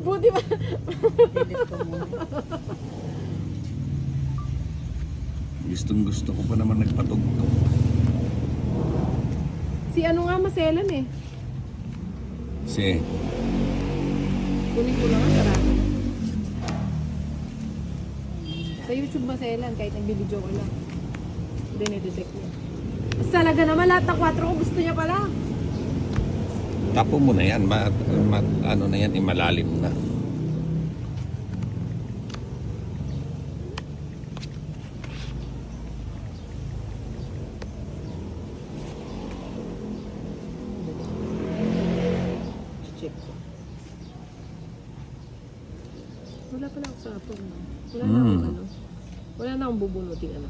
Buti ba? Delete ko muna. Gustong gusto ko pa naman nagpatugtog. Si ano nga maselan eh. Si, Kunin ko lang ang sarado. Sa YouTube maselan kahit nagbibideo ko lang. Hindi na-detect niya. Mas talaga naman lahat ng 4 ko gusto niya pala. tapo mo na yan. Ano na yan, imalalim na. Check ko. Wala pala ako sa apple. No? Wala na akong ano. Wala na akong bubunutin ano.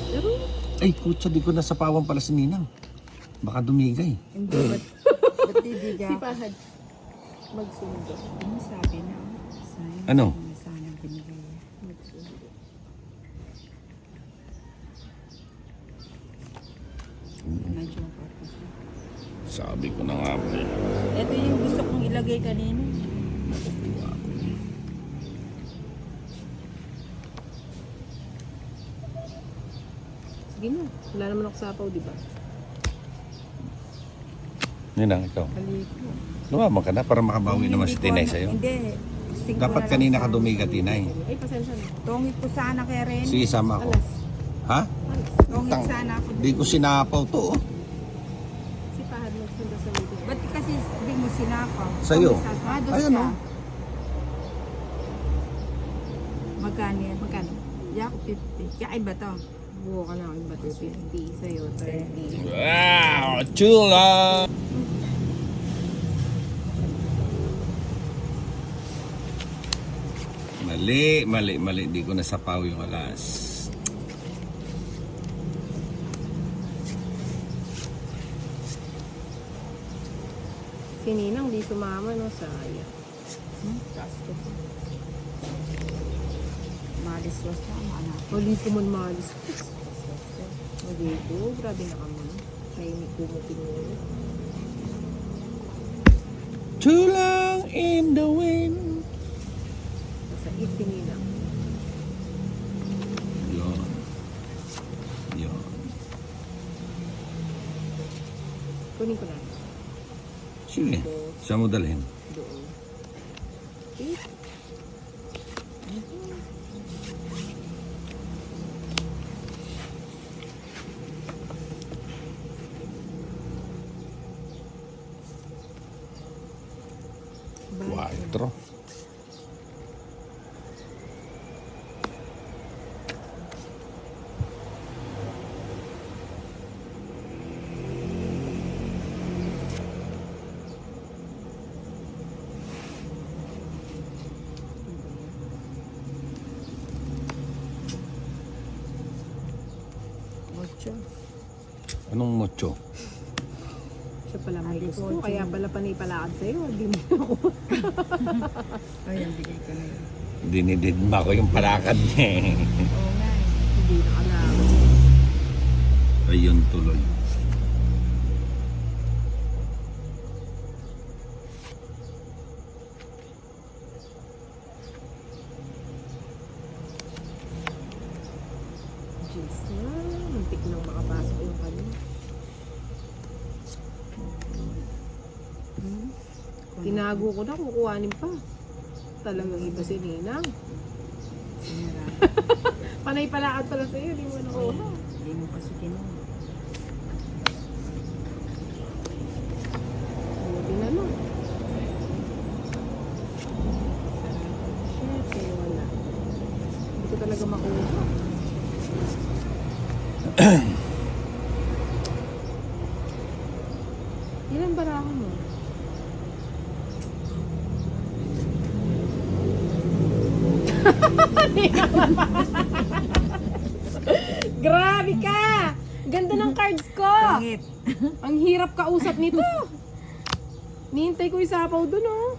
Pero, Ay, kutsa, di ko nasapawan pala si Ninang. Baka dumigay. Hindi, ba't hindi ka? si Pahad. Magsundo. Ano sabi na? Sayang. Ano? Sana binigay. Magsundo. Medyo mapapos. Sabi ko na nga po. Ito yung gusto kong ilagay kanina. Nakukuha ko. Sige na. Wala naman ako sa apaw, di ba? Ninang, ikaw. Kaliko. Lumabang ka na para makabawi naman si Tinay sa'yo. Hindi. Sting ko Dapat na lang kanina ka sana. dumiga, Tinay. Ay, pasensya na. Tungit ko sana kay Ren. Sige, sama ako. Alas. Ha? Alas. Tungit Tang- sana ako. Di ko sinapaw to, oh. Si Pahad magsundo sa meeting. Ba't kasi di mo sinapaw? Sa'yo. Doon Ayun, siya. oh. Magkano yan? Magkano? Yak 50. Kaya iba to. Buo ka na ako yung bato 50. Sa'yo, 30. Wow! Chula! Mali. Di ko nasapaw yung alas. Si Ninang di sumama, no? Sayang. Gasto ko. Malis-was na. Anak. Huli ko man malis. Hindi ko. Grabe na kami. Nainig ko mo pinulo. Tulang in the wind. Sa if si Ninang. Yun. Kunin ko na. Sige. Saan mo dalhin? Doon. Okay. Cuatro. Ocho. Anong mucho? Siya pala may Ate gusto. Pochi. Kaya pala panipalakad sa'yo. Hindi mo ako. Ayan, bigay ko na yun. Dinididma ko yung palakad niya eh. Oo nga eh. Hindi na kailangan. Ayun tuloy. Jeez na. Muntik nang makapasok yung kanya. Tinago ko na. Kukuhanin pa. Talagang iba si Ninang. Sinira. Panay palakad pala sa'yo. Hindi mo nakuha. Hindi mo kasi kinuha. Buti na no. Shit, eh, wala. Hindi ko talaga makuha. Ilan barahan mo? Grabe ka! Ganda ng cards ko! Tungit. Ang hirap kausap nito. Nihintay ko yung sapaw dun, oh.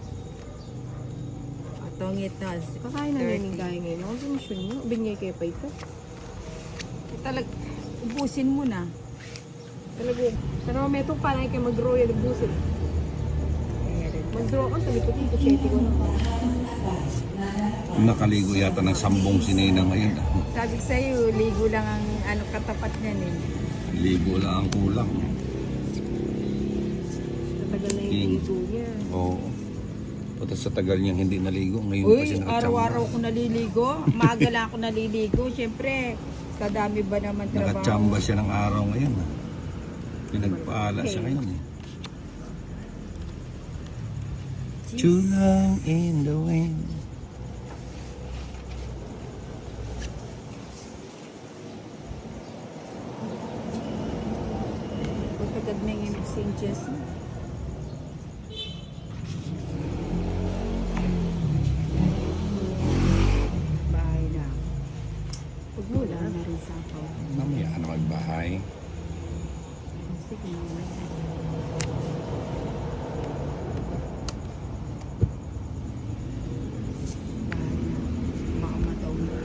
Tungit na. Kakain na namin kaya ngayon. Ako sumisyon nyo. Bingay kayo pa ito. Ubusin mo na. Talaga. Pero may itong panay kayo mag-royal busin. Ayan. Nag-draw ako sa likod dito, 7 ko na. Nakaligo yata ng sambong si Ninang ngayon. Sabi ko sa'yo, ligo lang ang ano katapat niyan eh. Ligo lang ang kulang. Natagal na yung King. ligo niya. Oo. Pati sa tagal niyang hindi naligo, ngayon pa Uy, siya nakachamba. araw-araw ako naliligo. Maaga lang ako naliligo. Siyempre, sa dami ba naman trabaho? Nakachamba siya ng araw ngayon. Pinagpaala siya ngayon eh. Too long in the wind. Pagkagad may imig St. Jess. Bahay na. Huwag mo Wala na. na rin sa ako. Mamaya ka na magbahay. Sige, mamaya. Bahay na. Baka mataon na.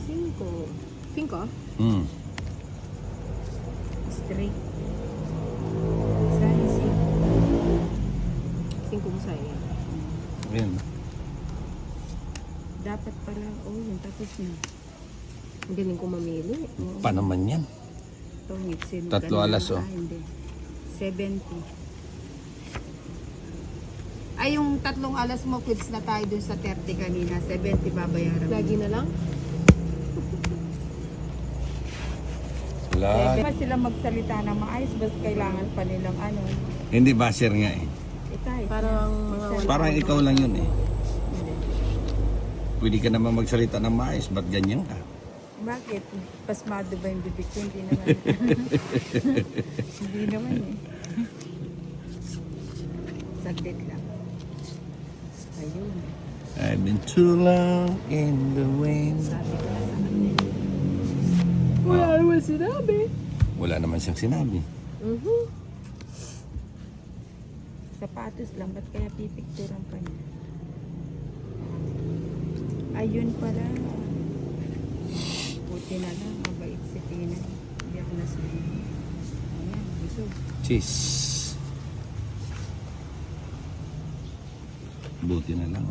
Cinco. Cinco? Hmm. Straight. Saan si? Cinco mo sa'yo. Ayan. Dapat pala, oh, yung tapos na. Ang galing ko mamili. Pa naman yan. Ito, ngipsin. Tatlo alas, oh. Hindi. 70. Ay, yung tatlong alas mo, quits na tayo dun sa 30 kanina. 70 babayaran mo. Lagi na lang? Lag. Ba sila magsalita na maayos, basta kailangan pa nilang ano. Hindi basher nga eh. Kahit Parang mga wala. Parang ikaw lang yun eh. Pwede ka naman magsalita ng maayos, ba't ganyan ka? Bakit? Pasmado ba yung bibig ko? Hindi naman. Hindi naman eh. Saglit lang. Ayun. I've been too long in the wind. Sabi ko na sa kanila. Wala naman sinabi. Wala naman siyang sinabi. Mhm. Sapatos lang, ba't kaya pipicturan pa niya? Ayun pala. Buti na lang, mabait si Tina. Hindi ako nasabi. Ayan, busog. Cheese. Buti na lang.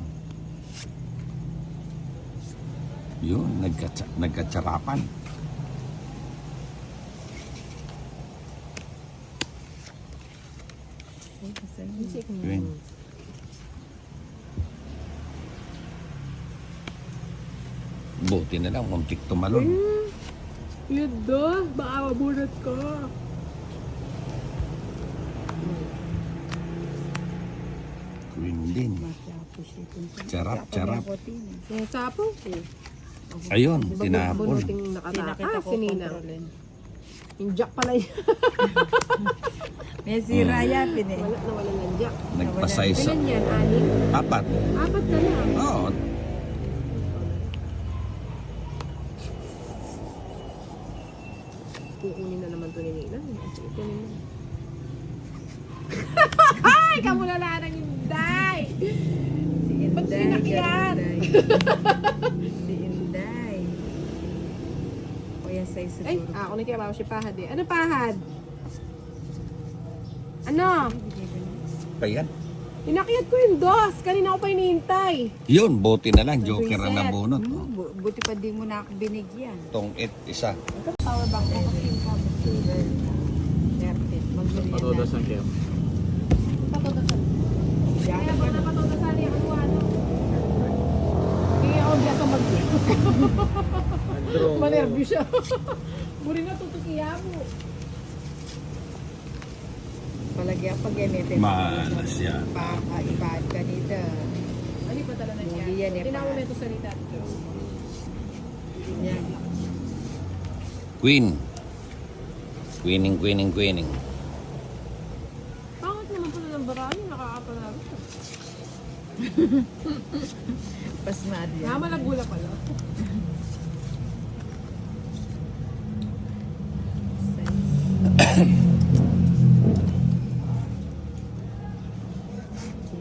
Yun, nagkatsarapan. Ay, kasal mo. Isip mo. Yun. Buti na lang, muntik tumalon. Yun do. Baka mabunot ko. Queen din. Masyapo siya. Charap, charap. May sapo. Ayun, Di ba tinapon. bunuting Pinakita nakatakas ko si Nina? kontrolin. Yung jack pala yun. May sira yan, eh. Wala na wala ng jack. Nagpasize sa Ilan yan? Anim? apat. Apat na lang. Oo. Kukunin na naman to ni Nina. Kasi ito nila. Ay! Kamulala ng Inday! Si Ba't Inday, sinakyat? Inday. Si Inday. O yan sa'yo Ay, siguro. ako nagkakabawa si Pahad eh. Ano Pahad? Ano? Pa yan. Inakyat ko yung dos. Kanina ako pa hinihintay. Yun, buti na lang. Joker ang Reset. nabunot. Buti pa di mo na ako binigyan. Tong it, isa. Power bank ko kasi yung power. 30. Magbili yan na. Patodasan kayo. Patotasan. Yan. Kaya ba napatotasan niya ano? Hindi ako biya sa mag Manervyo siya. Buri na tutukiya mo. Palagyan pag gamitin. Malas yan. Ibahan ka dito. Ano ba talaga niya? Hindi yan eh, Tinawag pa. mo ito salita. Yan. Queen. Queening, queening, queening. Pangit naman pala ng barayo. Nakakapanalo. Pasmado yan. Nga malagula pala.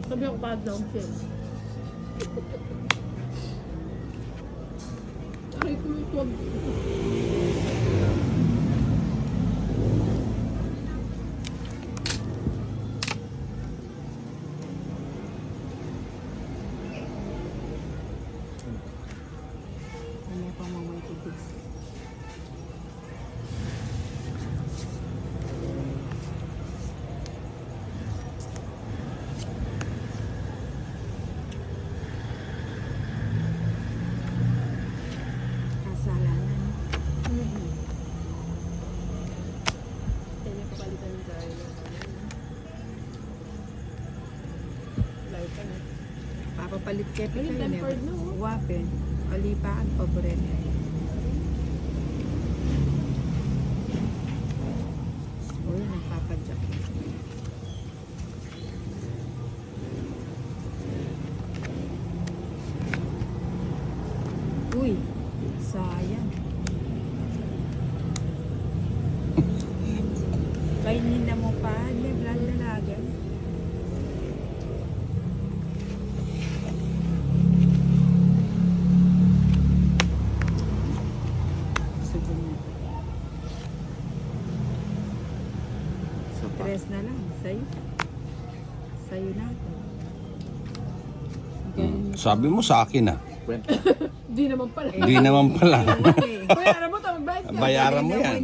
Sabi ako pahad na ang film. Ay, kulutwag. cosmetics. Kasalanan. Kaya niya papalitan yung dahil. Light ka na. Papapalit kayo pa Ayun, kayo. tempered na, oh. Wapen. Alipaan, paborito. Uy, nagpapadyak. Uy, sayang. Kainin na mo pa, lalagan. Subong na. Tres na lang, sa'yo. Sa'yo na. Sabi mo sa akin ah. Di naman pala. Hindi naman pala. Bayaran mo, magbayad ka. Bayaran mo yan.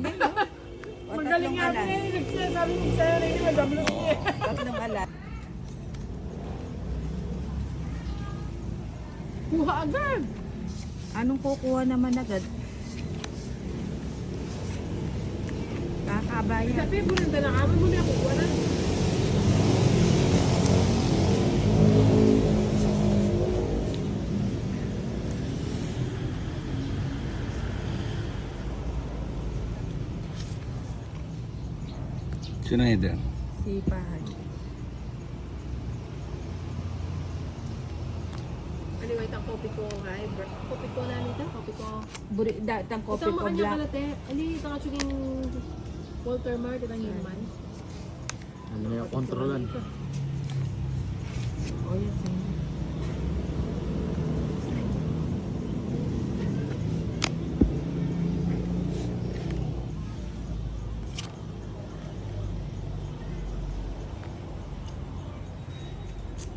Magaling nga ako eh. Nagsasabi mo sa'yo rin, madablos niya. Tatlong alas. Kuha agad. Anong kukuha naman agad? Kakabayan. Sabi, bunanda na kami mo na kukuha na. Sino Eden? Sipahan. Anyway, itang kopi ko, hi. Kopi ko na nito. Kopi ko. Tang kopi Itang ko makanya black. kalate. Ali, itang atsuging Walter Mart, itang human. Ano na yung kontrolan? Oh, yes.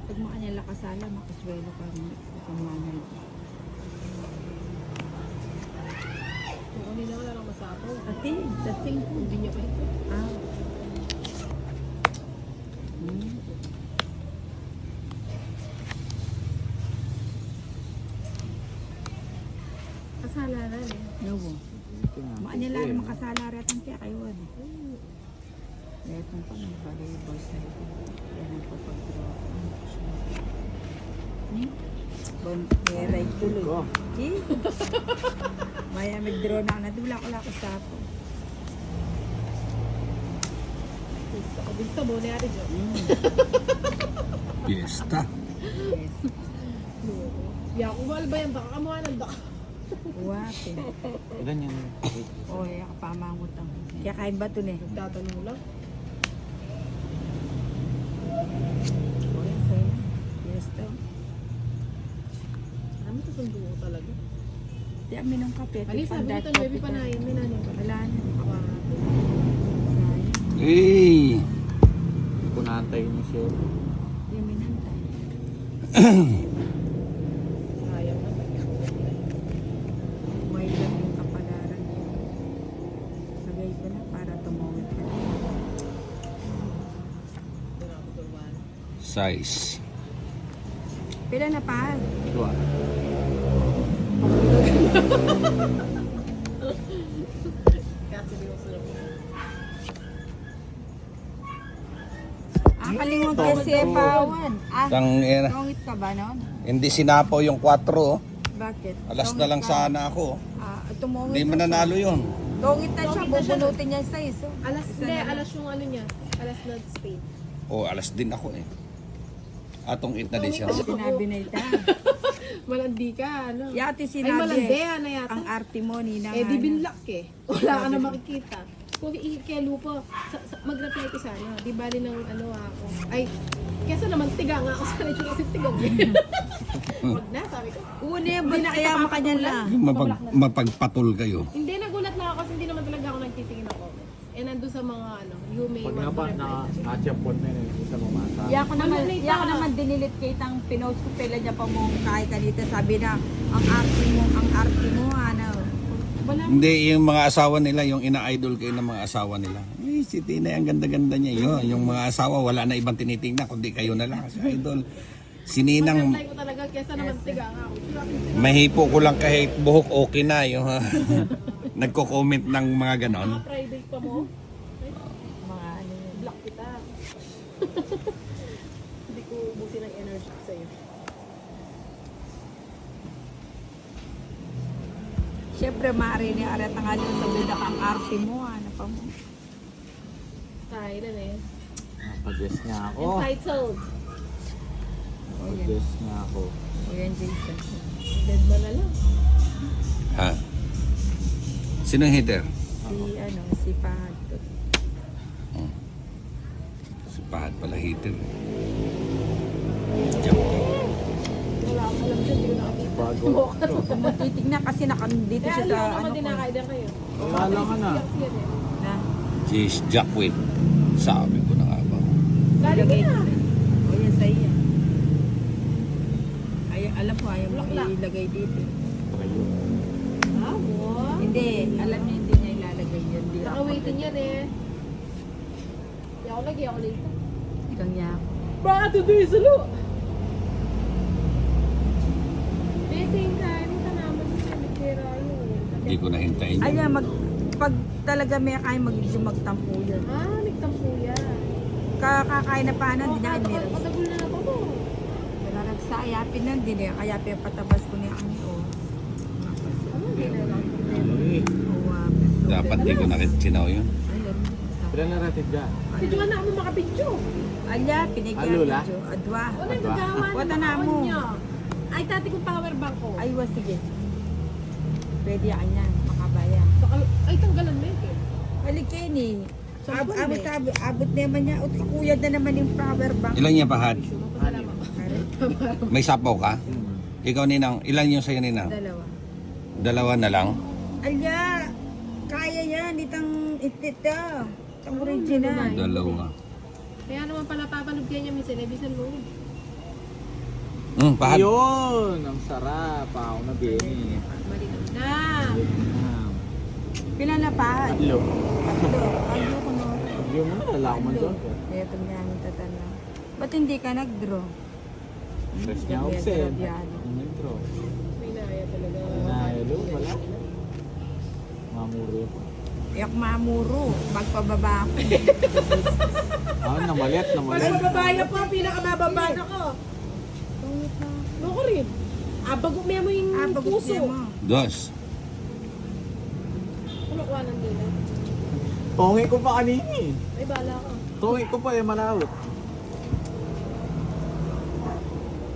Pag mo kanya lakasala, makaswelo ka rin. Kamanay. Kung ano na wala lang masapaw. Ate, dasing ko. Hindi niya pa ito. Ah. Hmm. Kasala na eh. No. Maanila rin makasala rin ang tiyak kayo. Ito pa ng volleyball sa'yo. Yan ang papag-draw ko. Bon, meray tuloy. Eh? Maya mag-draw na ako. Nadula ko lang ako sa ako. Gusto ko din sa bone ate Jo. Fiesta. Yes. Ya, kung mahal ba yan, baka kamuha ng daka. Wapin. Ilan yun? O, kaya kapamangot ang. Kaya kain ba ito ne? Nagtatanong lang. O, yan sa'yo. Yes to. Ano ito sundo ko talaga? Di amin ng kape. Ali, sabi nito, baby panayin. May nanin pa. Wala na. Ako. Sayang. Hey! Hindi ko naantayin niyo siya. Di amin hantay. Sayang na. May lang yung kapalaran. Lagay ko na para tumawid ka. Ito na ako turban. Size. Pila na pa? Ito ah. Kasi di ko sila. Kalingon kasi bawan. Tang, Tongit ka ba noon? hindi sinapaw yung 4. Oh. Bakit? Alas na lang sana ako. Tumongit Hindi na mananalo yun. siya. Tongit na siya. Tongit na siya. Bubunutin niya sa iso. Alas, Isa hindi, na lang. alas yung ano niya. Alas na spade. O, alas din ako eh. Atong it na din siya. Sinabi na ita. Malandi ka, ano? Yati Ay, sinabi. malandi, ano yata? Ang arte mo, Nina. Eh, di binlock eh. Wala ka na makikita. Kung ikikelo po, mag-reply ko sa ano, di bali ng ano ako. Ay, kesa naman tiga nga ako sa lechon kasi tigang eh. Wag na, sabi ko. Une, ba't kaya mo kanya lang? Mapagpatol kayo. Hindi, nagulat lang ako kasi hindi naman talaga ako nagtitingin ng comments. Eh, nandun sa mga ano, you may Pag nga want to ba reply. na-champion mo yun, hindi ka mamasa. Ako naman, Manunita. ako naman dinilit kay tang pinost ko pala niya pa mo kahit kanita sabi na ang arte mo ano. Hindi, yung mga asawa nila, yung ina-idol kayo ng mga asawa nila. Eh, si Tina, ang ganda-ganda niya. Yun, yung mga asawa, wala na ibang tinitingnan, kundi kayo na lang. Si idol. Si Ninang, Magantay ko talaga kesa naman tiga nga ako. mahipo ko lang kahit buhok okay na. Yung, nagko-comment ng mga ganon. Mga private pa mo. Mga ano yun. Block kita. Hindi ko ubusin ang energy ko sa'yo. Siyempre, maaari ni Arat ang alin sa budak ang arte mo. Ano pa mo? Thailand eh. Napag-guess niya ako. Entitled. Napag-guess niya ako. O yan, Jason. Dead man na lang. Ha? Sino yung hater? Si Fahad. Si Pahad pala hater. Wala akong alam siya, hindi ko nakakita. Bago. Kung matitignan kasi dito Kaya siya sa alam ano naman ko. dinakaidan kayo. Wala ka na. Na, Si Jacqueline. Sabi ko na nga ba. Galing ko na. O yan sa iya. Ay, alam ko, ayaw mo Block. ilagay dito. Ah, mo? Hindi, alam niya hindi niya ilalagay yan. Hindi ako. Naka-waiting yan eh. Hindi ako lagi, ako late. Ikaw niya ako. Baka today salo. Dating time, ka naman sa bitira yun. Hindi ko nahintayin yun. Ay, pag talaga may kaya magtampo yun. Ah, nagtampo yan. Kakakain na paano, hindi niya meron. Patagul na ako mo. Wala nagsayapin na, hindi niya. Kaya patabas ko niya ang ito. Ano, hindi na lang. Dapat di ko nakitsinaw yun. Ayun. Pero naratid ka. Video na ako makapidyo. Alya, pinigyan Alula? ko. Adwa. Wala yung gagawa Wata na mo. Ay, tati kong power bank ko. Ay, sige. Pwede yan yan. Makabaya. Ay, tanggalan mo yun. Balik kayo ni. Saan ba, Abot naman niya. Ut kakuyad na naman yung power bank. Ilan niya Pahad? Salamat. May sapaw ka? Ikaw Ninang, ilan yung sa'yo Ninang? Dalawa. Dalawa na lang? Alya, kaya yan. Itang itito. Itang original. Dalawa. Kaya naman pala papanood kaya niya minsan, ibisan mo. Pahad. Yun! Ang sarap. Ako na bini. Malinaw na. Pila na pa? Tatlo. Ayaw ko no. Hindi mo na. Wala ko man doon. Kaya ito niya ang tatanaw. Ba't hindi ka nag-draw? Press niya ako Gabi, sa'yo. grabyado. Ang intro. May naya talaga. Nahilo, wala. Mamuro ko. Iyak mamuro. Magpababa ako. Namalit. Babaya po, pinakamababa na ko. Ako rin. Bago mo yung Bagot puso. niya mo. Dos. Ano kuha ng dila? Tongi ko pa kanina eh. Ay, bala ka. Tongi ko pa eh, malawot.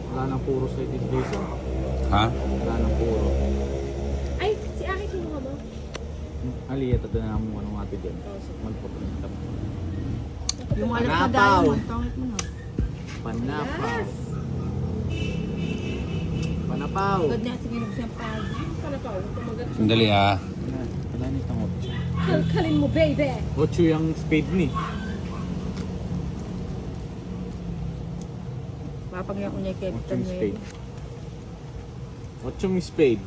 Wala nang puro sa itin Jason. Ha? Wala nang puro. Ay, si Aki kinuha mo. Aliyah, ito na mo anong ate dyan. Magpapunta mo. Yung alam ko Panapaw. dahil tongit mo no. Panapaw. Panapaw. Agad niya sige nagsampag. Panapaw, kumagat. Sandali ah. Wala nitong otso. Kalkalin mo, baby. Otso yung spade ni. Papangya ko niya kay Otso Captain yung Mary. spade. Otso yung spade.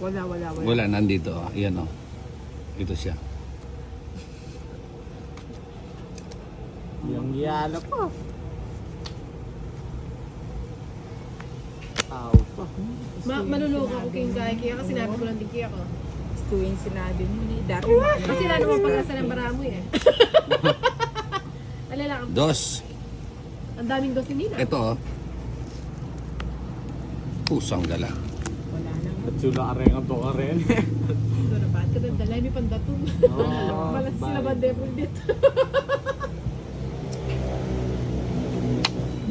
Wala. Wala, nandito. Ayan o. Ito siya. Yung yala pa. Tao pa. Maluloko ako kay Kaya kasi sinabi ko lang din kaya ko. Tuwing sinabi mo ni Dari. Kasi lalo mo pag-asa ng baramoy eh. Alala ka. Dos. Ang daming dosi nila. Ito oh. Pusang gala. Wala nang. At sila kareng ang to karen. Ito na ba? Kadang dalay, may pandatong. Oh, Malas sila ba devil dito?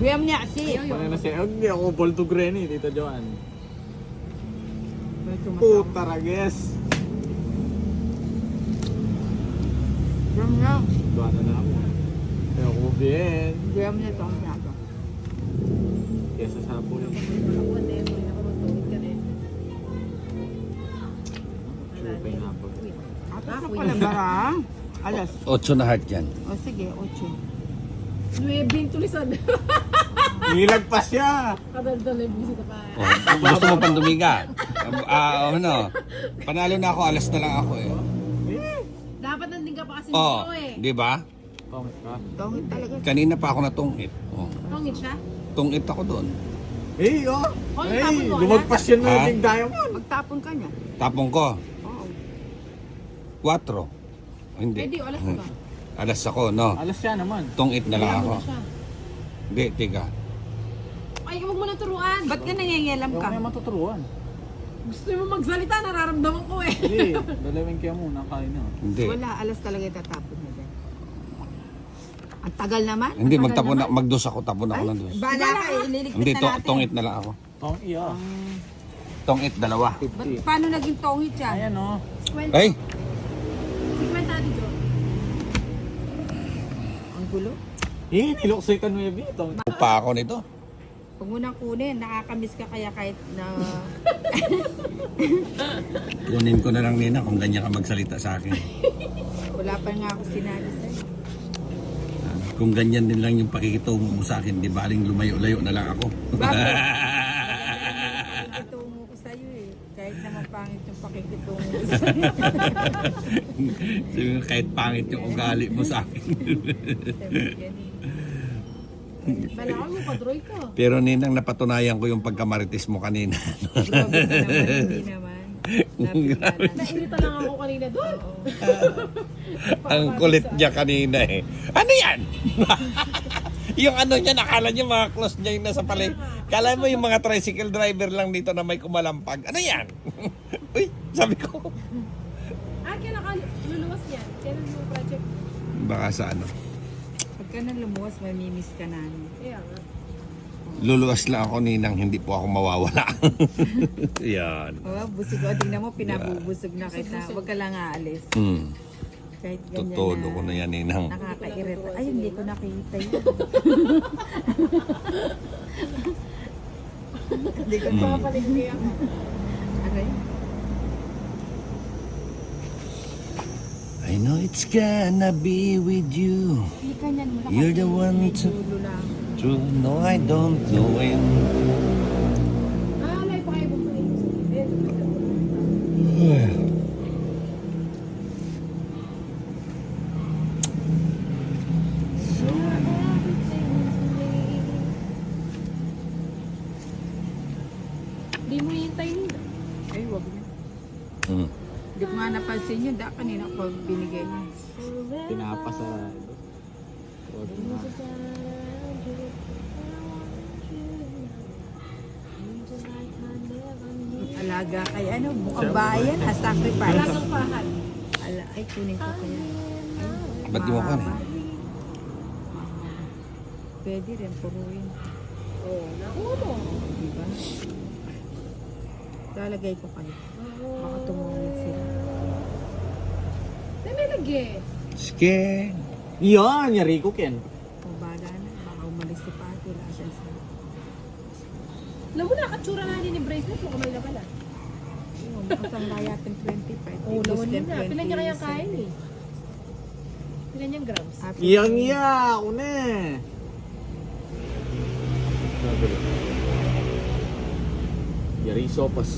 Buyam niya si. Ano na siya? Hindi ako ball to granny dito Joan. Puta. Puta rages. Buyam niya. Doon na ako. Kaya ako bien. Buyam niya tong niya. Kesa sa pool. Ako na yun, ako magtawid ka na yun. Chupay na po. Atas na pala barang. Alas. 8 na heart yan. O sige, 8. 9 tulisan. Nilagpas siya. Kadaldal na yung bisita pa. Oh, gusto mo pang dumiga? Ano? Panalo na ako, alas na lang ako eh. Dapat nandun ka pa kasi Oh, dito eh. di ba? Tongit ka. Tongit talaga. Kanina pa ako natungit. Oh, Tongit siya? tungit ako doon. Eh, oh. Oh, yung Eh, tapon mo, lumagpas yan Ha? na yung diamond. Magtapon ka niya. Tapong ko, Oo. 4. Hindi. Eh di, alas ka. Alas ako, no? Alas siya naman. Tungit na lang Kaya ako. mo na siya. Hindi, tiga. Ay, huwag mo na turuan. Ba't ka nangingialam Huwag ka? mo yung matuturuan. Gusto mo magsalita, nararamdaman ko eh. Hindi, dalawin kaya muna kain na. Hindi. Wala, alas talaga itatapon niya dyan. Ang tagal naman. Hindi, Ang tagal magtapon na, naman. magdos ako, tapon ako ng dos. Bahala ka, ililigpit Hindi, na natin. tungit na lang ako. Tong iya. Tungit, 2. Ba't, 50. paano naging tongit siya? Ayan oh. Kwenta. Ay! Si kwenta dito. Ang gulo. Eh, niluksoy ka nuebi. Tong. Pa ako nito. Huwag mo nang kunin, nakakamiss ka kaya kahit na... Kunin ko na lang nina kung ganyan ka magsalita sa akin. Wala pa nga ako sinabi sa'yo. Kung ganyan din lang yung pakikitungo mo sa akin, di baling lumayo-layo na lang ako. Bakit? Pakikitungo ko sa'yo eh. Kahit naman pangit yung pakikitungo ko sa'yo. Sabi mo, kahit pangit yung ugali mo sa akin. Sabi yan eh. Malakan mo, padroy ko. Pero ninang napatunayan ko yung pagkamarites mo kanina. Grabe ka naman, hindi naman. Napigala. Nairita lang ako kanina doon. Ang kulit niya kanina eh. Ano yan? Yung ano niya, nakala niya mga close niya yung nasa palay. Kala mo yung mga tricycle driver lang dito na may kumalampag. Ano yan? Uy, sabi ko. Kailan ka luluwas niyan? Kailan yung project? Baka sa ano. Pagka nang lumuwas, mamimiss ka namin. Kaya nga. Luluwas lang ako ninang, hindi po ako mawawala. Yan. Oh, busog o. Tingnan mo, pinabubusog na kita. Huwag ka lang aalis. Kahit ganyan Tutolo ko na yan ninang. Nakakairita. Ay, hindi ko nakita yun. Hindi ko Papalig ko yan. Ano yun? I know it's gonna be with you. Hindi ka niyan mula. You're the one to... Dulo lang. True, no I don't know when. Alay pa kayo bumalik. Hindi mo hintay nila. Ay, wag niya. Hmm. Hindi ko nga napansin yun. Dahil kanina ko binigay niya. Pinapasa. Huwag na. Alaga kay ano, bukang bayan, sacrifice. Wala kang pahal. Ay, kunin ko kaya. Ba't di mo kunin? Mahaba. Pwede rin, puruin. Oo, nakuha mo. Diba? Lalagay ko kayo. Baka tumulong sila. May lagi. Sige. Yan, yari ko Ken. O baga na, baka umalis si Pati. Wala siya sa... Alam mo na, katsura na din ni bracelet mo, kamay na pala. Oo, makasang layatin 25. Oo, Ibus naman din yun na. Pilan niya kayang 27. kain eh. Pilan niyang grams. Happy Iyang birthday. iya, ako na eh. Yari sopas.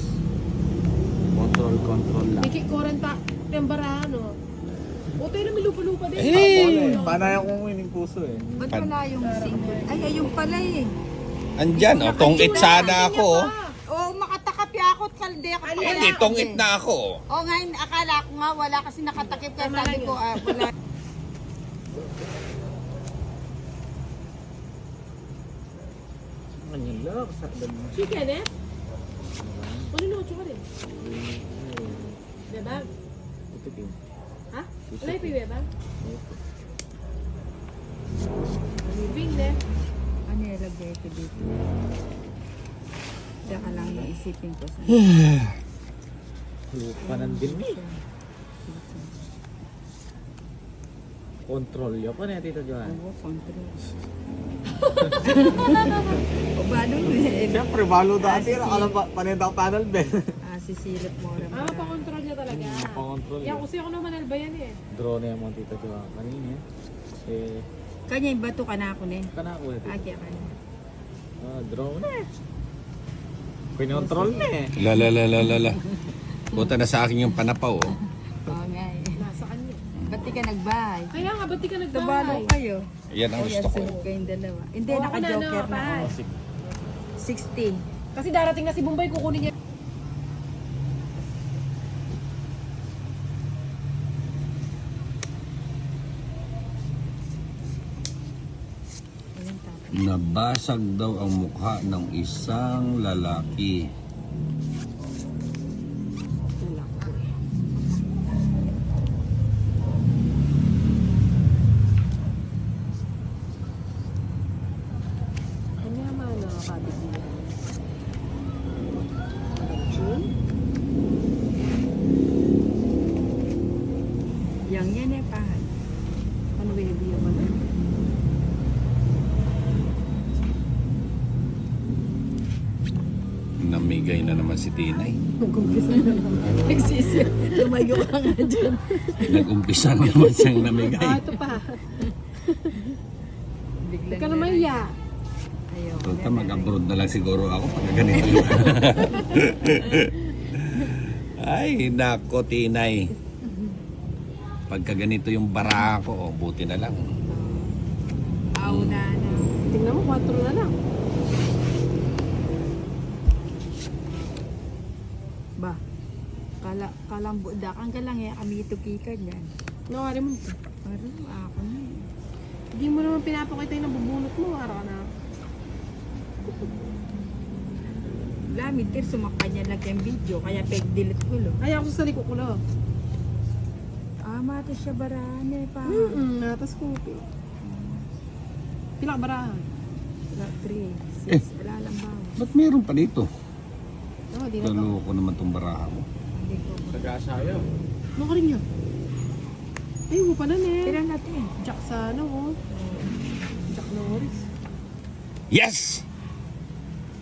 Control lang. Biki koren pa, yung barahan o. O tayo na may lupa-lupa din. Eh! Panay akong winning puso eh. Ba't wala yung single? Ay, ayun pala eh. Andyan, oh, tungit sana ako. Oh. Oo, makatakap ya ako at kalde ako. Ano Hindi, tungit na ako. Oo nga, akala ko nga wala kasi nakatakip kaya Tama sabi lang ko, yun. wala. Ganyan lang. Chicken eh? Ano luto ka rin? Diba? Ito din. Ha? Wala yung piwe ba? Living eh. Ano nilagay ko dito? Saka lang naisipin ko sa... Lupa nandun eh. Control. Yan pa na Tito Johan. Oo, control. O ba nun eh? Siyempre, balo dati. Alam pa, panenda ko panel Ben. Sisilip mo rin. Pa-control niya talaga. Pa-control. Yan, kasi ako naman albayan eh. Draw na yung mga Tito Johan. Kanina eh. Kanya yung bato ka na ako na eh. Kana ako eh. Aki ka na. Drone eh. Pinontrol na eh. La. Buta na sa akin yung panapaw, oh. Oo nga eh. Nasa kanya. Ba't di ka nagbahay? Kaya nga, ba't di ka Tabalo nagbahay? kayo. Yan ang gusto ko. Sunod kayong dalawa. Hindi, Oo, naka-joker ako na. na, ako. 60. Kasi darating na si Bombay, kukunin niya. Ayun, tapos. Nabasag daw ang mukha ng isang lalaki. Ano naman, nakakabig niya? Yang yan eh, pahan. Ano baby yung ano? Namigay na naman si Tinay. Nag-umpisa na naman. Nagsisip. Lumayo ka nga dyan. Nag-umpisa na naman siyang namigay. Ito pa. Biglang Huwag ka na maya. Ayaw. Punta mag-abroad na lang siguro ako pag ganito. Ay, nako Tinay. Pagka ganito yung bara ko, oh, buti na lang. Auna na. Tingnan mo, 4 na lang. Ba? Kalang budak. Ang galang eh, kami itukikan yan. Nawari mo ito. Parang ako na eh. Hindi mo naman pinapakita yung nabubunot mo. Araw ka na. Lamit, sumakpa niya lang yung video. Kaya peg-delete ko lo. Ay, ako sa liko ko lang. Mata siya baraan eh pa. Natas ko. Pila ka barahan? 3, 6, wala lang ba? Ba't meron pa dito? Oo, di na to. Lalo ko naman tong baraha mo. Hindi ko. Sagasa yun. Ano ka rin yan? Ay, mo pa na Tira eh. natin. Jack sana, oh. Jack Norris. Yes!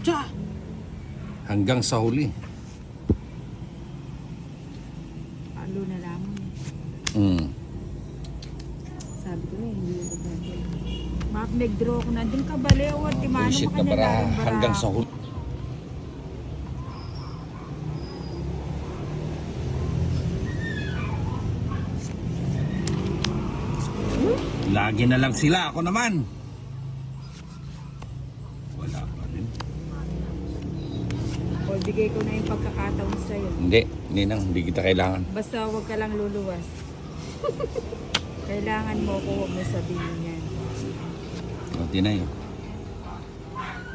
Jack! Hanggang sa huli. Alo na lamang eh. Sabi ko na, hindi yung nagdadal. Map, nag-draw ko na. Doon ka baliw. Di mano Bullshit na baraha. Hanggang sa huli. Lagi na lang sila. Ako naman. Wala pa rin. O, bigay ko na yung pagkakataon sa'yo. Hindi. Ninang, hindi kita kailangan. Basta huwag ka lang luluwas. Kailangan mo ko, huwag mo sabihin yan. O, Tinay.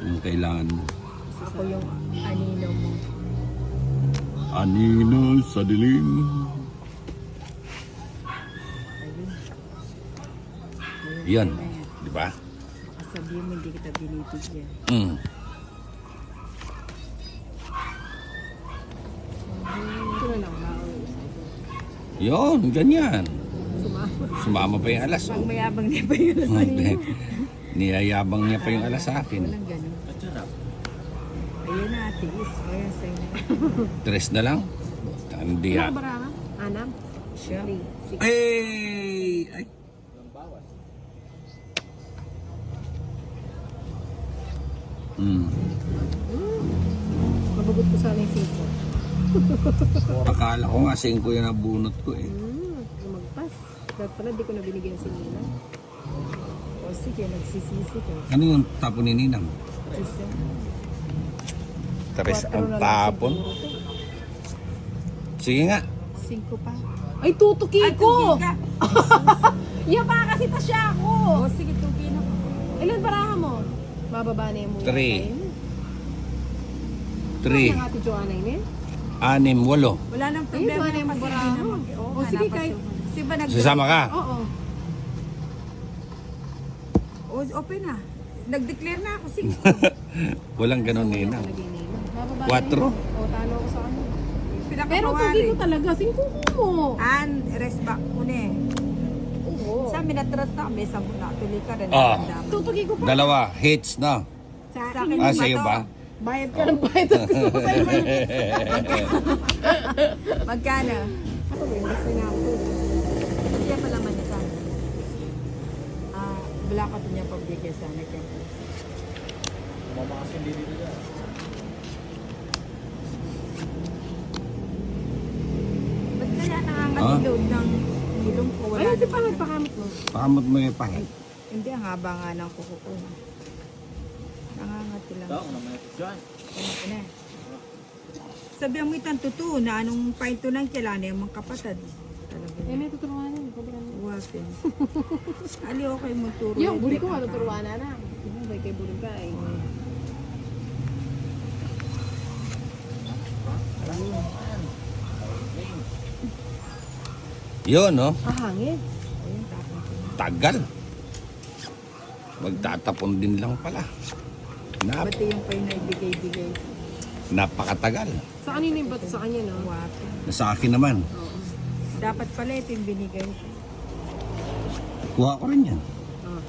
Yung kailangan mo. Ako yung anino mo. Anino sa dilim. Ayun. Yan. Na yan. Di ba? Sabihin mo, hindi kita binibigyan. Ito na lang, bawal. Yun, ganyan. Sumama. Sumama pa yung alas. Pag mayabang niya pa yun sa inyo. Niyayabang niya pa yung alas sa akin. Walang ganun. At sarap. Ayun na, tiis. O yan sa'yo. Tres na lang. Hindi Ano ah. ka barahan? 6? Siya. 3, 6. Ay! Ay! Mabagot ko sana yung 5. Akala ko nga 5 yung nabunot ko eh. Lumagpas. Dapat pala di ko na binigyan si Nina. O sige, nagsisisi ka. Ano yung tapon ni Ninang? Siya. Tres 4 ang na lang tapon. siguro to. Sige nga. 5 pa. Ay, tutuki Ay, ko! tugi ka. Iya pa kasi tasya ako! O sige, tugi na. Ilan barahan mo? Mababa na yung muna. 3. Yung 3, ate Joanna yun eh? 6, 8. Wala nang problema. Ayun, yung kasi baraha hindi mo. naman- Oo, O, sige, hanapin kahit- ko. Sige ba Sasama ka? Oo. O, open na. Nag-declare na ako. Sige. Walang ganun Ninang. Talaga yung Nina. Mababa na 4. yun. O, talo ko sa kanya. Pero Pinakapawari. tugi ko talaga. 5 mo. An, rest back mo na eh. Oo. Sa amin natras na kami, sa muna tuloy ka rin. Ah. Tutuki ko pa. Dalawa, hits na. Sa Sa akin. akin Ah, yung sa'yo bato. ba? Bayad ka ng bayad. Tapos gusto ko sa'yo bayad. Magkano? Ako ba yun? Basta na ako. Siya pala man ito. Wala ka ito niya pagbigay sana. Ba't kaya nangangatilog ng ilong ko? Wala Ayun, si naman. Pangit, pakamit mo. Pakamot mo yung pangit. Hindi, ang haba nga ng kuko ko. Nangangati lang. Ano na? Sabihan mo itang totoo na anong paito ng kilala yung mga kapatid. Talaga. Eh, may tutulungan yun. Pwede ka na. Wapin. Ali, okay mo turo. Yung buli ko, ano, turuan na na. Yung bay kay buli ka eh. Yun, no? Hangin. Ayun, tapon ko. Tagal. Magtatapon din lang pala. Ba't yung payo na ibigay-bigay? Napakatagal. Sa kanina yung bato sa kanya, no? Wapin. Sa akin naman. Oo. Dapat pala ito yung binigay ko. Kuha ko rin yan. Oh,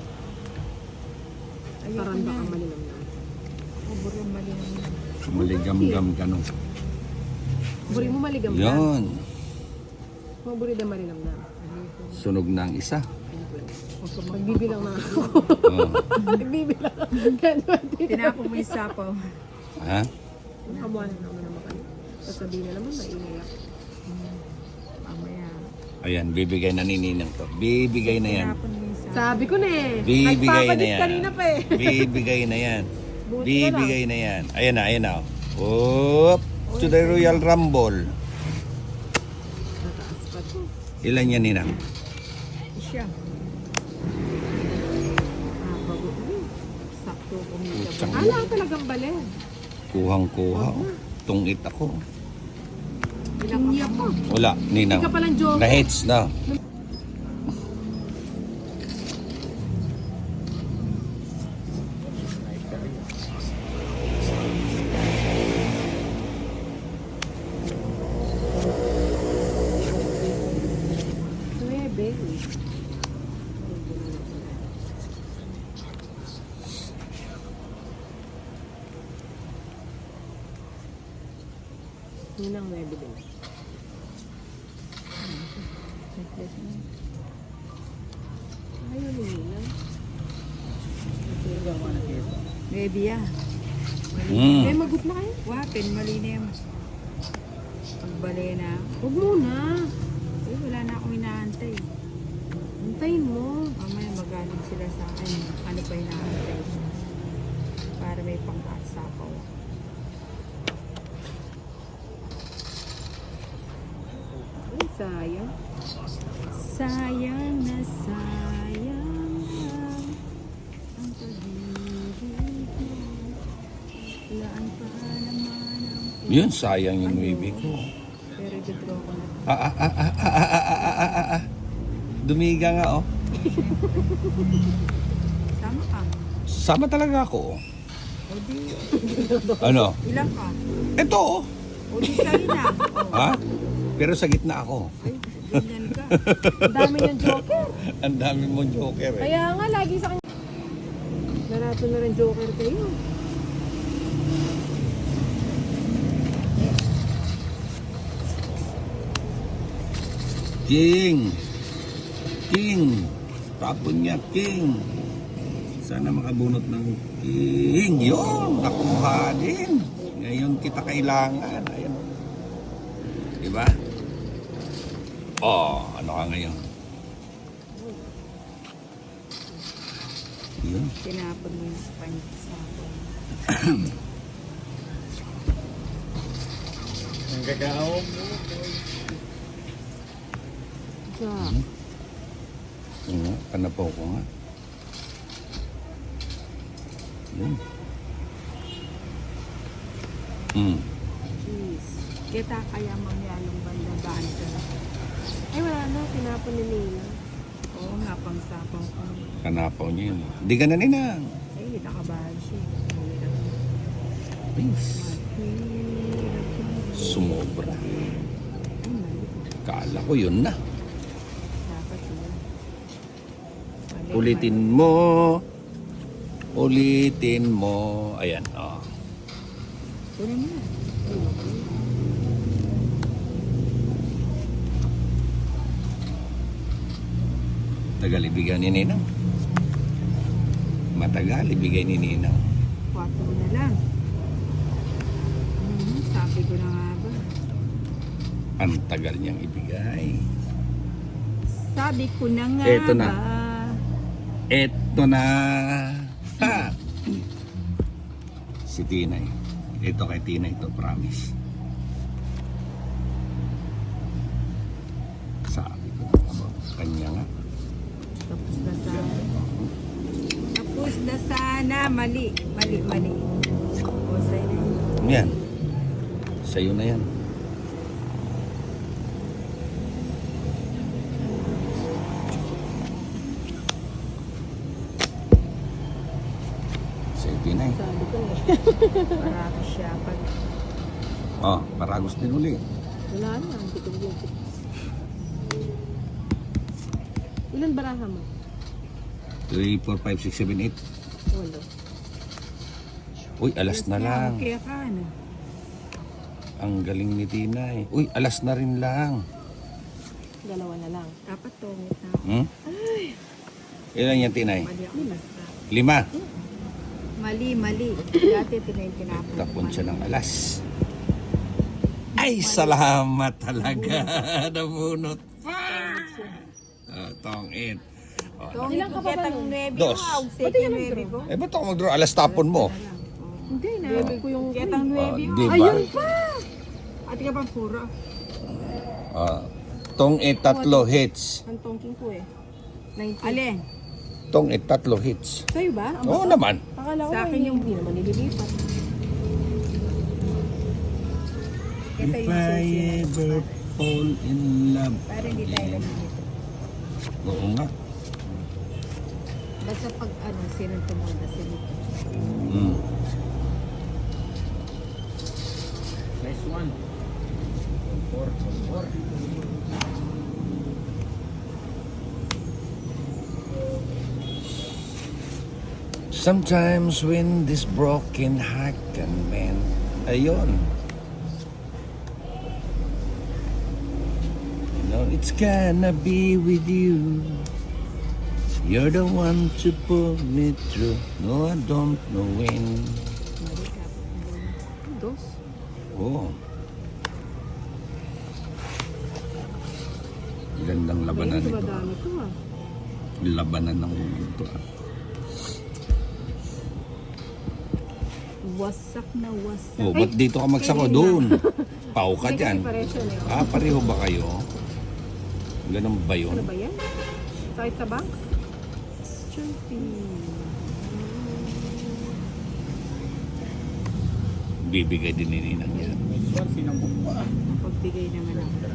Ayoko parang na. baka malinam na. Uburo yung mali naman. Maligam-gam ka nung. Buri mo maligam ka. Yun. Maburi na malinam na. Sunog na ang isa. Magbibilang na ako. Oh. Magbibilang. Ganun. Tinapon mo yung sapaw. Ha? Nakabuha na naman naman kayo. Sasabihin na naman, maingay ako. Mamaya. Ayan, bibigay na ni Ninang to. Bibigay na yan. Tinapon mo yung sapaw. Sabi ko na eh. Bibigay na Nagpapadis yan. kanina pa eh. Bibigay na yan. Buti na Bibigay na yan. Ayan na, ayan na. Oop. To the Royal Rumble. Nataas pa to. Ilan yan, Ninang? Siya. Bago. Sakto kumita. Putsang Ala ang talagang balen. kuhang-kuha. Oh. Tungit ako. Hindi ako. Wala, Ninang. Hindi ka palang joke. Na-hits na. Nuebe. Yun ang nuebe din. Ayun yun lang. Baby ah. Eh, Mm. magup na kayo. Wapin, mali na yan. Pagbali na. Huwag muna. Eh, wala na akong inaantay. Antayin mo. Mamaya magaling sila sa akin. Ano pa inaantay? Para may pang-asapaw. Ay, sayang. Sayang na sayang lang ang pag-ibig mo. Laan pa naman ang Yun, sayang yung baby ko. pero i-draw ko na. Dumiga nga, oh. Tama ka. Sama talaga ako. oh. O di, Ano? ilang ka? Ito, oh. O di kayo na. O, Ha? Pero sa gitna ako. ay, ganyan ka. Ang dami niyang joker. Ang dami mong joker, eh. Kaya nga, lagi sa kanya. Narato na rin joker kayo. King! King! Tapon niya, King! Sana makabunot ng King. Yun! Nakuha din. Ngayon kita kailangan. Ayun. Diba? Oh, ano ka ngayon? Yun. Tinapon mo yung sapaw. Ang gagao mo. Sa, Panapaw ko nga. Yun. Jeez. Kita kaya mangyalong bandabaan ka. ay, wala na. Tinapon ni Nina. Oo nga, pang sapaw ko. Kanapaw niya yun. Hindi ka na ninang. Ay, nakabahal siya. Mahirap. Please. Mahirap. Sumobra. Ay, mali. Kala ko yun na. Dapat yun. Mali, Ulitin mali. mo. Ulitin mo. Ayan, oh. Kunin mo na. Tagal ibigay ni Ninang. Matagal ibigay ni Ninang. na lang. Sabi ko na nga ba? Ang tagal niyang ibigay. Sabi ko na nga Eto na. ba? Eto na. Ha! Si Tinay. Ito kay Tinay ito, promise. Sabi ko na ba, kanya nga. Tapos na sana. Tapos na sana. Mali. O, sa'yo na yun. Yan. Sa'yo na yan. Sa'yo, Tinay. Sabi ko eh. Marami siya. Pag Oh, Maragos din uli. Wala na, hindi ko bigyan. Ilan baraha mo? 3, 4, 5, 6, 7, 8. Walo. Uy, alas na lang. Kaya ka, ano? Ang galing ni Tinay. Uy, alas na rin lang. Dalawa na lang. Dapat tongit na. Hmm? Ilan yan, Tinay? Mali ako basta. 5. Mali. Dati tinapon. Tapon siya ng alas. Ay, salamat talaga. Nabunot pa. Tong it. Oh, Ilang ka pa ba nun? Dos. Second nuebe ko. eh, ba't ako mag-draw? Alas tapon mo. Hindi na. Sabi ko yung... Ketang nuebe ko. Di ba? Ayun pa! Ate ka pa puro. Tong it, 3 hits. Ang tongking ko eh. 19. Alin? Tong it, 3 hits. Sa'yo ba? Ang Oo baka? naman. Akala ko Sa akin may yung- hindi naman nililipat. Ito If yung I susi. ever fall in love. Para hindi tayo nalilito. Oo nga. Basta pag ano, sinong tumunda sila. Mm. Nice one. 4. Sometimes when this broken heart can mend. Ayun. You know, it's gonna be with you. You're the one to pull me through. No, I don't know when. Dos. Oh. Gandang labanan Ito nito. madami to ah. Labanan ng ito. Wasak na wasak. Oh, ba't dito ka magsako? Doon. Pau ka Hindi dyan. kasi pareho siya eh. Pareho ba kayo? Ganun ba yun? Ano ba yan? Sakit sa banks? Bibigay din ni Ninang yan. Next one, sinambok pa. Pagbigay naman ako.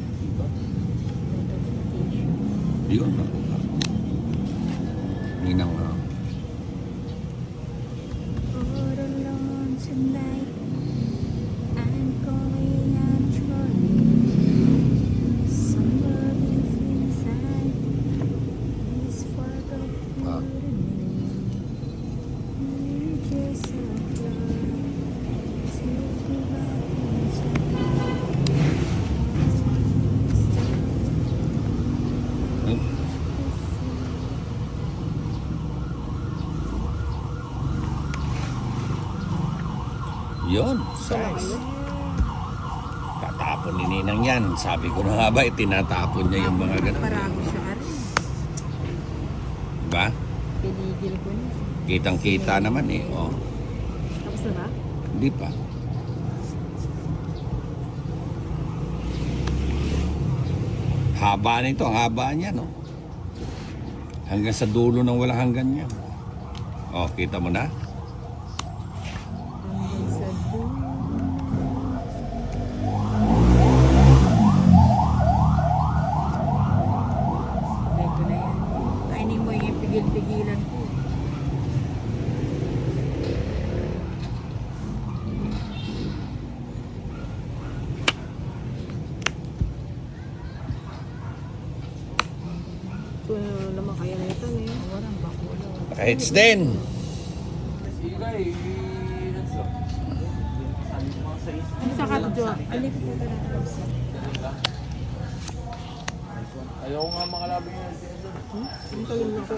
Yun. Ninang All alone tonight, I'm going on trying. Somewhere inside this forgotten you just apply to give up Yun. Size. Tatapon ni Ninang yan. Sabi ko na nga ba, tinatapon niya yung mga ganun. Parago siya rin. Diba? Pinigil ko na. Kitang-kita naman eh. Oh. Tapos na ba? Hindi pa. Haba nito. Ang haba niya, no? Hanggang sa dulo ng walang hanggan niya. Oh, kita mo na? Hanggang sa dulo. Ito na yan. Kainin mo yung pigil-pigilan ko. Ito na naman kaya na ito eh. Walang bakulo. Kahits din. Ano sa kadyo? Alip ko pa na sa. Ayaw nga mga labing yan. Ano tawin na ako?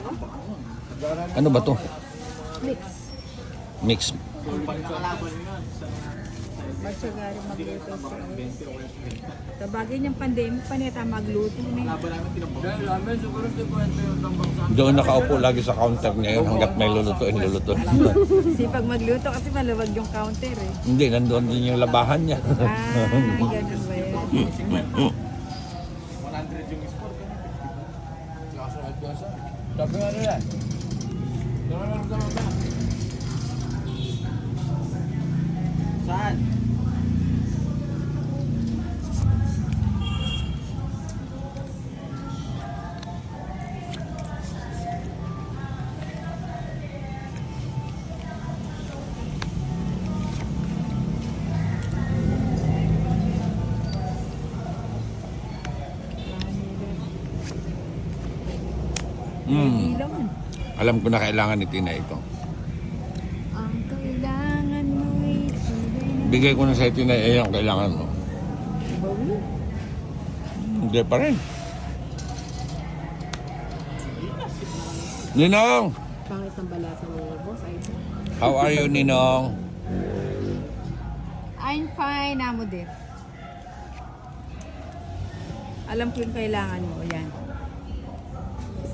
Ano ba to? Mix. Mix. Magsagari magluto sa sa bagay niyang pandemic pa neta magluto na. Doon nakaupo lagi sa counter niya yun hanggat may lulutuin. Sipag magluto kasi maluwag yung counter eh. Hindi, nandoon din yung labahan niya. Ganun ba yan? Sabi nga nila. Saan? Ilaw man. Alam ko na kailangan ni Tina ito. Ang kailangan mo ay Bigay ko na sa Tina yung kailangan mo. bawi. Hindi pa rin. Ninong! Pangit ang balasa ni boss. Ay, How are you, Ninong? I'm fine, amo din. Alam ko yung kailangan mo, yan.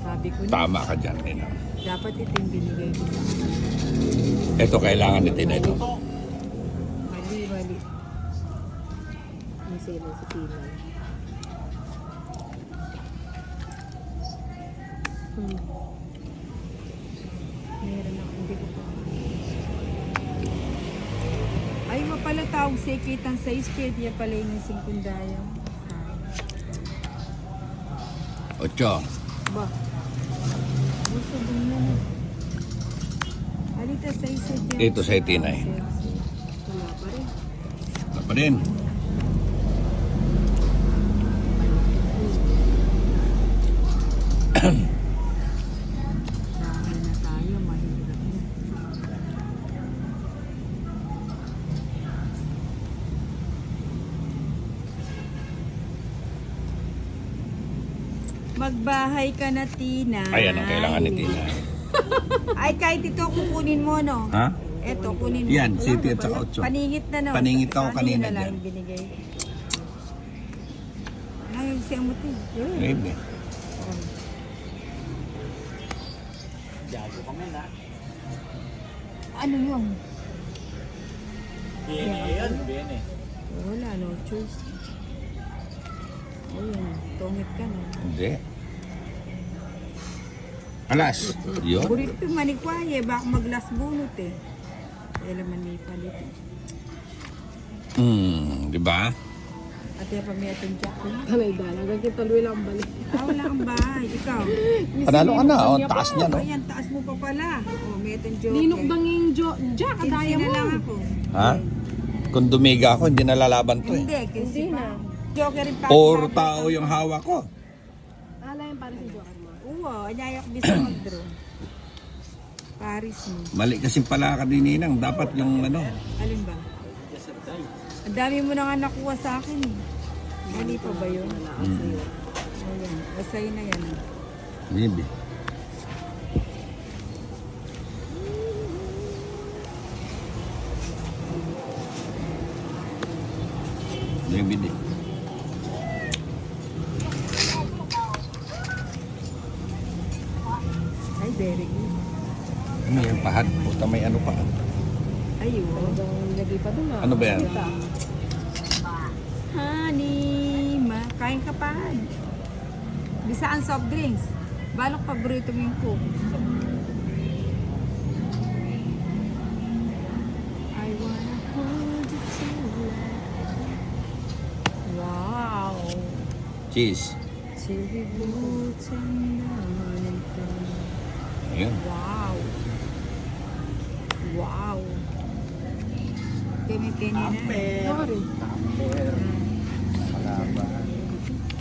Sabi ko na, Tama ka dyan, Ninong. dapat ito yung binigay ko sa Ito kailangan ni Tina ito. mali. may sale sa Tina. Meron ako, hindi ko pa. Ay, mapala tawag sa ikitang sa iskid, yan pala yung singkundaya. Ocho. Ba? Gusto din yan. Alita sa iskid yan. Dito sa Tina eh. Wala pa rin. Wala pa rin. Dami na tayo, mahirap na. Magbahay ka na, Tina. Ayan ang kailangan ni Tina. Ay, kahit ito kukunin mo, no? Ha? Eto, kunin mo. Yan, City at saka Ocho. Paningit na, no? Paningit ako Sa kanina na lang dyan. yung binigay. Ay, siyang mo, Tin. Maybe. Ano yun? Bien eh. Wala, no choice. Ayun, tungit ka na. Hindi. Alas. Yun. Burito manikwaye, baka maglas bunot eh. Kaya naman may palit. Di ba? At yung pamiyatin dyan. Talay dala. Hanggang kituloy lang balik. Wala kang bahay. Ikaw. Panalo ka na. Oh, taas niya, no? Ayan, taas mo pa pala. O, miyatin joke. Ninok banging Jack, kadaya na mo. lang ako. Ha? Kung dumiga ako, hindi nalalaban to eh. Hindi, kasi Hindi pa. na. Joker rin pa. Puro tao yung hawak ko. Ala yung para si Joker mo. Oo, anyayak bisa mag-draw. Paris mo. Mali kasi pala ka din, Ninang. Dapat yung ano. Alin ba? Ang dami mo na nga nakuha sa akin eh. Mali pa ba yun? Ayan, asay na yan. Maybe. Maybe din. Ay, very good. Ano yan, pahad? Puta, may ano pa. Ayun. Talagang lagi pa dun ah. Ano ba yan? Kita. Honey, kain ka pa. Bisaan soft drinks. Balok paborito mo yung Coke. I wanna hold you tonight. Wow. Cheese. Till we go tonight. Ayun. Wow. Wow. Tini-tini na. Sorry.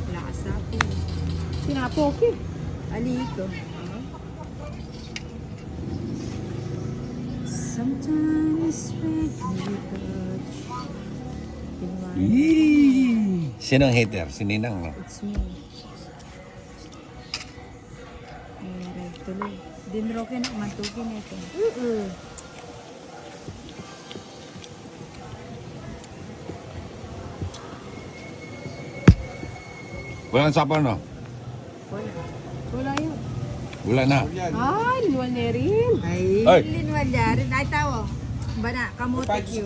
Lakas ako. Sinapoki. Aliko. Sometimes when you touch in my Yee! Sino ang hater? Si Ninang, no? it's me. Ay, tuloy. Dinro ka na matukin ito. Walang sapaw, no? Wala yun. Wala na. Ay, linuwal na rin. Ay, Ay. linwal rin. Ay, tawo. Bana, kamutik yun.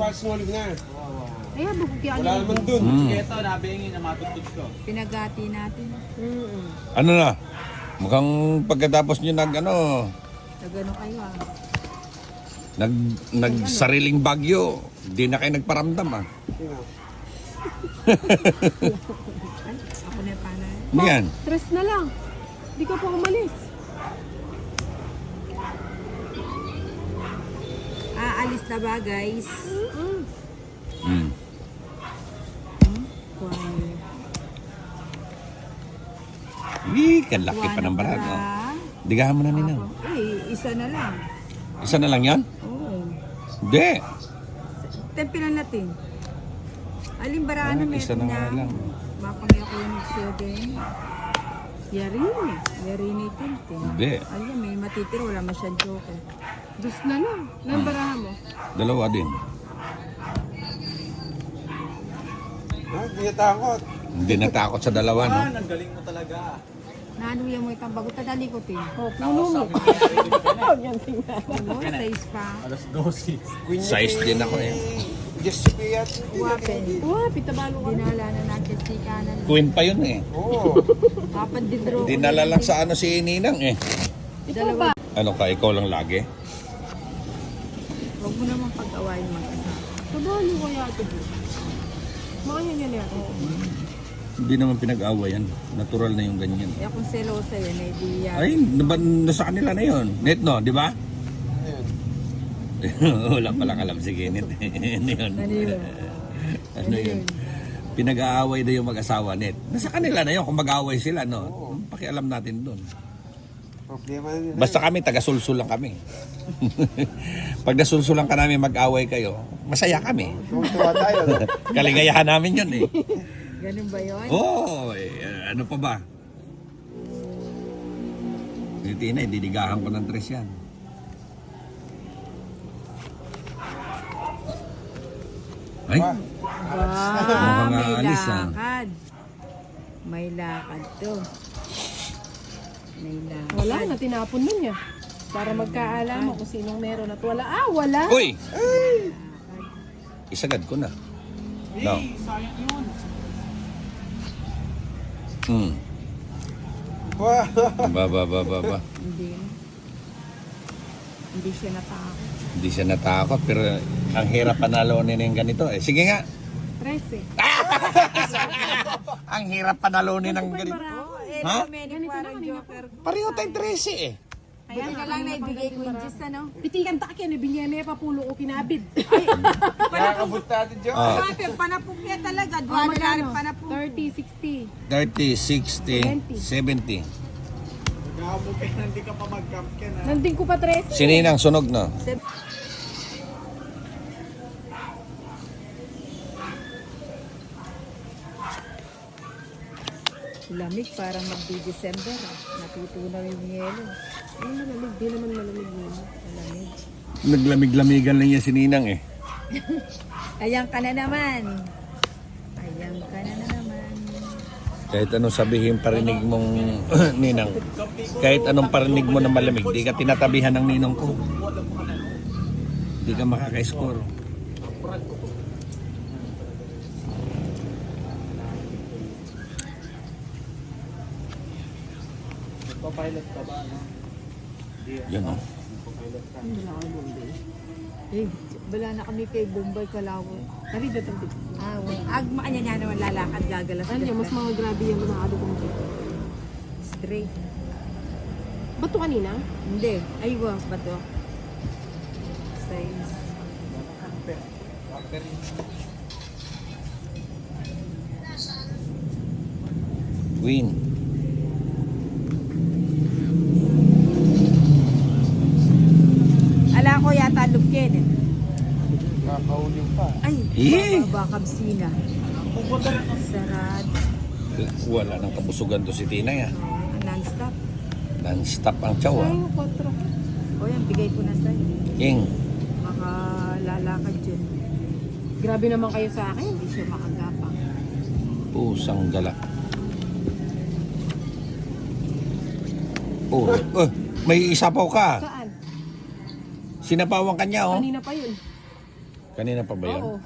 Ayan, bukukiyaan Wala naman dun. Ito, nabingin na matutod ko. Pinagati natin. Ano na? Mukhang pagkatapos nyo Nagano kayo ah. nagsariling bagyo, di na kayo nagparamdam ah. Ay, ako na yung panay. Ano yan? Tres na lang. Di ka pa umalis. Aalis na ba, guys? Hmm. Quiet. Kalaki pa ng barat. Oh. Wala. Digahan mo na nila. Isa na lang. Isa na lang yan? Oo. Hindi. Tempilan natin. Alin baraan na Isa na nga lang. Mapangya ko yung nagsugan. Yarin. Yarin itin. Hindi. Alam, may matitira. Wala masyadong joke. Dus na lang. Nambarahan mo. Dalawa din. Hindi na takot. Hindi natakot sa dalawa, no? Ang galing mo talaga. Nanuya mo itang bago. Tadali ko tin. Oh, puno mo. Huwag yan tingnan. Ano, size pa. Alas 12. Size din ako eh. Just to be at... Wapen. Wow, pitabalo ka. Dinala na natin si kanan. Queen pa yun eh. Oo. Kapag didro. Dinala lang sa ano si Ninang eh. Ikaw ba? Ano ka, ikaw lang lagi? Huwag mo naman pag-awayin mag-asama. Tabalo ko yata po. Makanya yan yata. Hindi naman pinag-awa yan. Natural na yung ganyan. Eh kung selosa yun, eh di yan. Ay, nasa kanila na yun. Net, no? Di ba? Wala palang alam. Sige, net. Ano yun? Ano yun? Ano yun? Pinag-aaway na yung mag-asawa, net. Nasa kanila na yun kung mag-aaway sila, no? Pakialam natin doon. Problema na nila. Basta kami, taga-sulsul lang kami. Pag nasulsulan ka namin mag-away kayo, masaya kami. Tuwa tayo. No? Kaligayahan namin yun eh. Ganun ba yun? Oo, ano pa ba? Hindi Tina, didigahan ko ng tres yan. Ay, Wow, Mukhang may aalis, ah. lakad. May lakad to. May lakad. Wala na, tinapon na niya. Para magkaalaman kung sinong meron at wala. Ah, wala. uy! Isagad ko na. No. Sayang yun. Wow. Ba. Hindi. Hindi siya natakot. Hindi siya natakot, pero ang hirap panalunin yung ganito eh. Sige nga. 13. Ang hirap panalunin ng ganito. Oh, eh, Ha? Medic parang joker. Pareho tayong 13 eh. Kaya ka lang naibigay ko yung Diyos, ano? Pitikan ta kaya, binyeme pa pulo ko kinabid. Nakakabot natin dyan. Oh, Ate, panapok yan talaga. Duwa mo lang panapok. 30, 60. 30, 60, 70. Hindi ka pa mag-camp ka na. Nanding ko pa 13. Sininang sunog na. Lamig, parang magdi-December. Natutunaw yung yelo. Ay, malamig. Di naman malamig yun. Malamig. Naglamig-lamigan lang yan sininang eh. Ayan ka na naman. Ayan ka na naman. Kahit anong sabihin parinig mong ninang, kahit anong parinig mo na malamig, di ka tinatabihan ng ninong ko. Di ka makaka-score. Papilot ka ba? No? Yan o. Eh, wala na kami kay Bombay Kalawo. Kali dito. Ah, agma kanya niya naman lalakad, gagalas. Ano niya, mas mga grabe yung mga adukong dito. Straight. Ba't to kanina? Hindi. Ay, wow, bato. Size. Queen. Ala ko yata lupkin eh. Kakaulim pa. Ay, Eh. bakabsina. Sarad. Wala nang kabusugan to si Tina ya. Non-stop. Non-stop ang tsaw ah. Ay, 4. O yan, bigay ko na sa'yo. King. Makalalakad yun. Grabe naman kayo sa akin. Hindi siya makagapang. Pusang gala. Oh, may isapaw ka. Saan? Sinapawan ka niya, oh. Kanina pa yun. Kanina pa ba yun? Oo.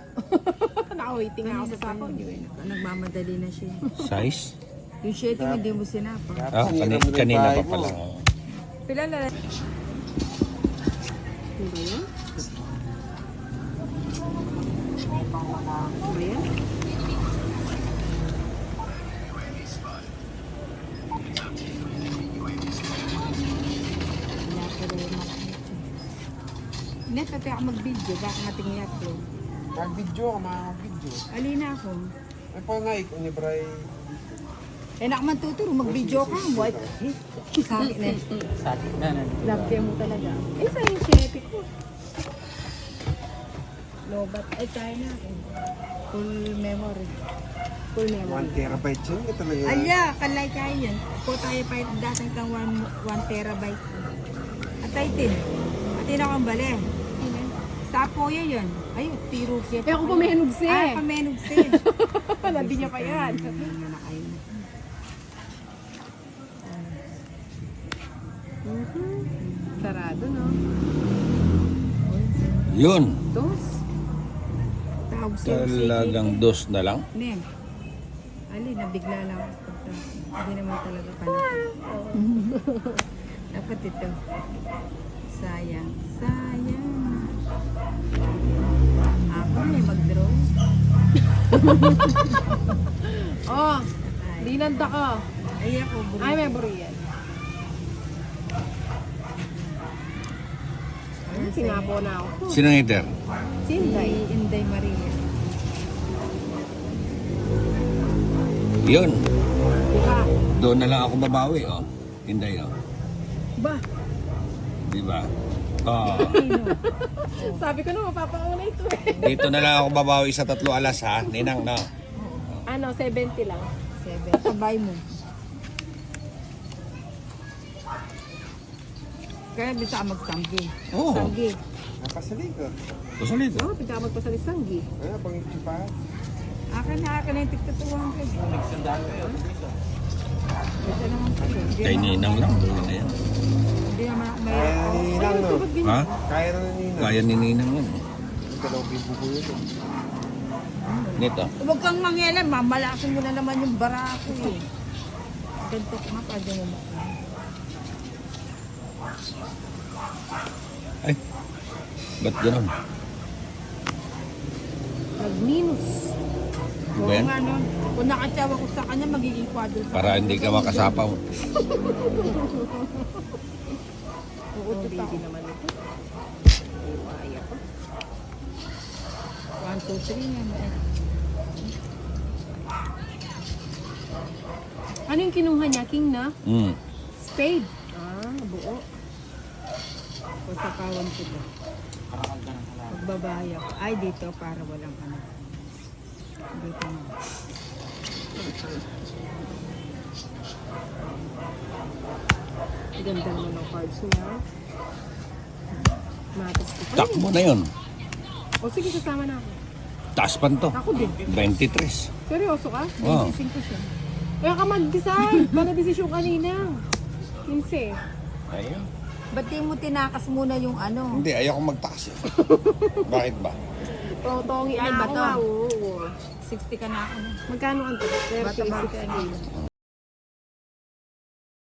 Naka-waiting nga ako sa sapaw niyo eh. Nagmamadali na siya. Size? Yung shitty hindi mo sinapa. Ah, kanina pa pala. Oh. Pilala. Hindi yun? Ba yan? Net, pati ako mag-video. Baka matingin ako. Mag-video ka, mag-video. Alina ako. Ay pa nga, ikaw ni Bray. Eh, nak man tuturo. Mag-video ka. What? Sa akin eh. Sakit na. Love care mo talaga. Eh, sa yung chepe ko. Lobat. Ay, kaya na ako. Full memory. Full memory. 1 terabyte yun. Ito talaga. Alya, kalay kaya yan. Po tayo pa datang kang 1 terabyte. At ay tin. At yun akong bali. Sapo yun. Ay, tiro siya. Eh, ako pamenog siya. Ah, pamenog siya. Nandi niya pa yan. Sarado, no? Yun. Dos. Tawag siya. Talagang dos na lang. Ne. Ali, nabigla lang ako. Hindi naman talaga panatid. Dapat ito. Sayang. Sayang. Ako may mag-draw. Oh, dinanda ka. Ay, ako. Ay, memory yan. Sinapo na ako. Sino hitter? Sinday. Inday Maria. Yun. Diba? Doon na lang ako babawi, oh. Hinday, oh. Ba? Di ba? Oh. Sabi ko na mapapauna ito eh. Dito na lang ako babawi sa 3 alas, ha? Ninang, no? Ano, 70 lang. 7. Sabay mo. Kaya bisa ka magsamgi. Oo. Samgi. Nakasalikod. Gusto nito. Oo, pinaka magpasalisanggi. Kaya pang itsipahan. Akin na yung tigtatuwang ko. Ito naman kayo. Kay Ninang lang, doon na yan. Hindi naman ako may... Kaya na ni Ninang, no? Ha? Kaya na ni Ninang. Kaya ni Ninang yan. Yung dalawang bibuko yun. Nito. Huwag kang mangyalan, mamalasin mo na naman yung barako eh. Ganito ko nga, pwede mo maka. Ay, ba't ganun? Nag-minus. Di ba Oo yan? nga no, kung nakatsawa ko sa kanya, magiging kwadro sa Para hindi ka makasapaw. Uutot ako. Naman ito. Iwaya ko. 1, 2, 3 nga. Ano yung kinuha niya? King na? Hmm. Spade. Ah, buo. O sa kawan ko to. Magbabahay ako. Ay, dito para walang ano. Dito na. Ganda naman ng cards niya. Matas ko pa. Takbo na yun. O sige, sasama na ako. Taas pa to. Ako din. 23. Seryoso ka? Wow. 25 siya. Kaya ka mag-decide. Bala desisyon kanina. 15. Ayun. Ba't di mo tinakas muna yung ano? Hindi, ayoko magtakas. Bakit ba? Tongi Ay, na ba ako to? nga. Oo. 60 ka na ako. Magkano ang 30, Bata ba? 60.